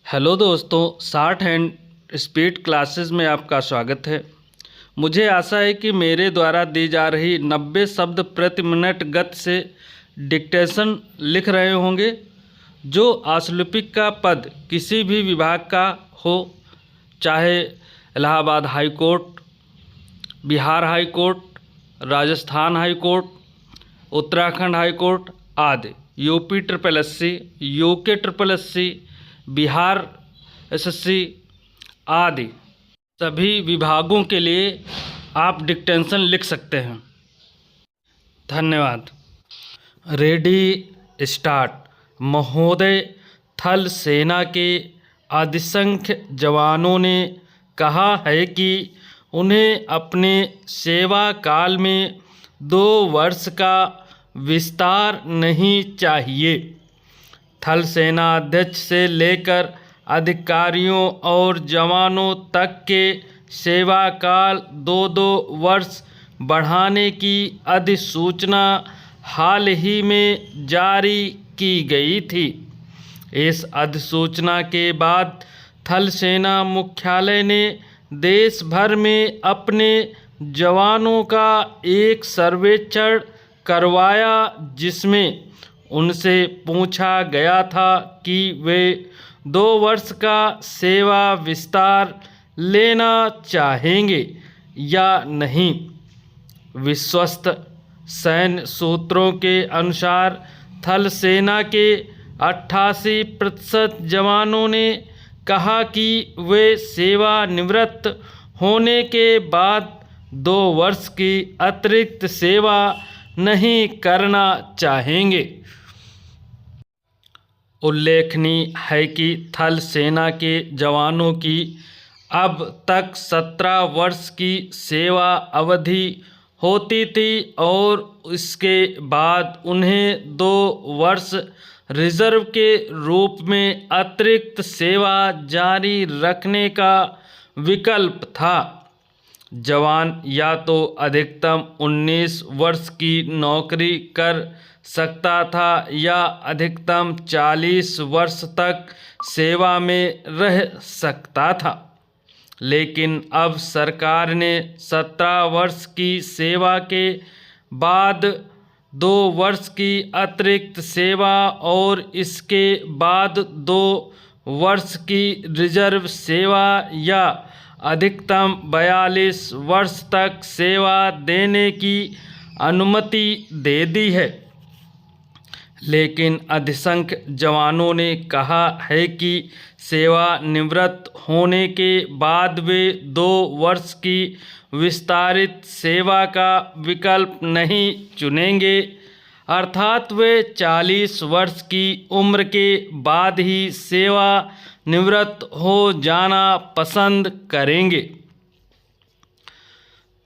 Hello दोस्तों, short hand speed classes में आपका स्वागत है। मुझे आशा है कि मेरे द्वारा दी जा रही 90 शब्द प्रति मिनट गति से डिक्टेशन लिख रहे होंगे। जो आशुलिपिक का पद किसी भी विभाग का हो, चाहे Allahabad high court, Bihar high court, Rajasthan high court, Uttarakhand high court आदि, UP triple SC, UK triple SC, Bihar SSC आदि सभी विभागों के लिए आप डिक्टेशन लिख सकते हैं। धन्यवाद। Ready start. महोदय, थल सेना के अधिसंख्य जवानों ने कहा है कि उन्हें अपने सेवा काल में 2 वर्ष का विस्तार नहीं चाहिए। थल सेना अध्यक्ष से लेकर अधिकारियों और जवानों तक के सेवा काल 2-2 वर्ष बढ़ाने की अधिसूचना हाल ही में जारी की गई थी। इस अधिसूचना के बाद थल सेना मुख्यालय ने देश भर में अपने जवानों का एक सर्वेक्षण करवाया, जिसमें उनसे पूछा गया था कि वे 2 वर्ष का सेवा विस्तार लेना चाहेंगे या नहीं। विश्वस्त सैन्य सूत्रों के अनुसार थल सेना के 88% जवानों ने कहा कि वे सेवानिवृत्त होने के बाद 2 वर्ष की अतिरिक्त सेवा नहीं करना चाहेंगे। उल्लेखनीय है कि थल सेना के जवानों की अब तक 17 वर्ष की सेवा अवधि होती थी और इसके बाद उन्हें 2 वर्ष रिजर्व के रूप में अतिरिक्त सेवा जारी रखने का विकल्प था। जवान या तो अधिकतम 19 वर्ष की नौकरी कर सकता था या अधिकतम 40 वर्ष तक सेवा में रह सकता था, लेकिन अब सरकार ने 17 वर्ष की सेवा के बाद 2 वर्ष की अतिरिक्त सेवा और इसके बाद 2 वर्ष की रिजर्व सेवा या अधिकतम 42 वर्ष तक सेवा देने की अनुमति दे दी है। लेकिन अधिसंख्य जवानों ने कहा है कि सेवानिवृत्त होने के बाद वे 2 वर्ष की विस्तारित सेवा का विकल्प नहीं चुनेंगे, अर्थात वे 40 वर्ष की उम्र के बाद ही सेवानिवृत्त हो जाना पसंद करेंगे।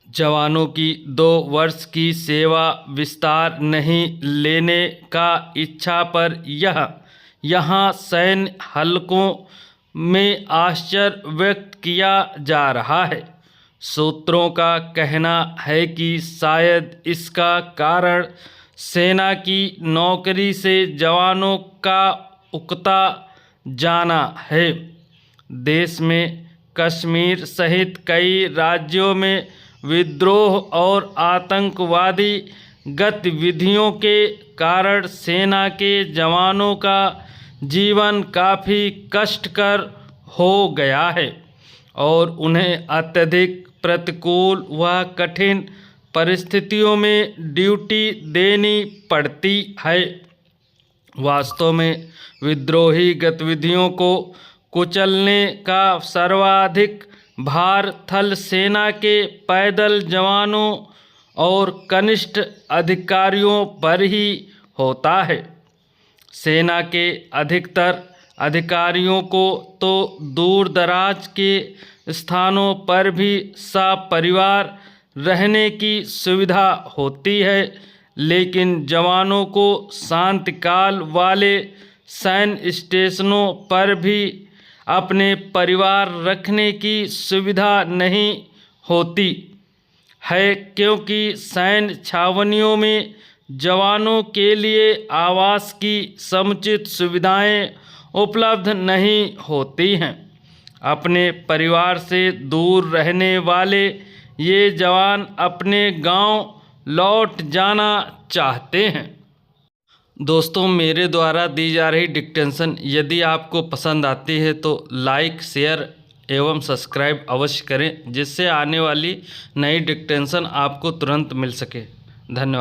जवानों की 2 वर्ष की सेवा विस्तार नहीं लेने का इच्छा पर यहाँ सैन्य हलकों में आश्चर्य व्यक्त किया जा रहा है। सूत्रों का कहना है कि शायद इसका कारण सेना की नौकरी से जवानों का उकता जाना है। देश में कश्मीर सहित कई राज्यों में विद्रोह और आतंकवादी गतिविधियों के कारण सेना के जवानों का जीवन काफ़ी कष्टकर हो गया है और उन्हें अत्यधिक प्रतिकूल व कठिन परिस्थितियों में ड्यूटी देनी पड़ती है। वास्तव में विद्रोही गतिविधियों को कुचलने का सर्वाधिक भार थल सेना के पैदल जवानों और कनिष्ठ अधिकारियों पर ही होता है। सेना के अधिकतर अधिकारियों को तो दूर दराज के स्थानों पर भी सपरिवार रहने की सुविधा होती है, लेकिन जवानों को शांतिकाल वाले सैन्य स्टेशनों पर भी अपने परिवार रखने की सुविधा नहीं होती है, क्योंकि सैन्य छावनियों में जवानों के लिए आवास की समुचित सुविधाएं उपलब्ध नहीं होती हैं। अपने परिवार से दूर रहने वाले ये जवान अपने गांव लौट जाना चाहते हैं। दोस्तों, मेरे द्वारा दी जा रही डिक्टेंशन यदि आपको पसंद आती है तो लाइक, शेयर एवं सब्सक्राइब अवश्य करें, जिससे आने वाली नई डिक्टेंशन आपको तुरंत मिल सके। धन्यवाद।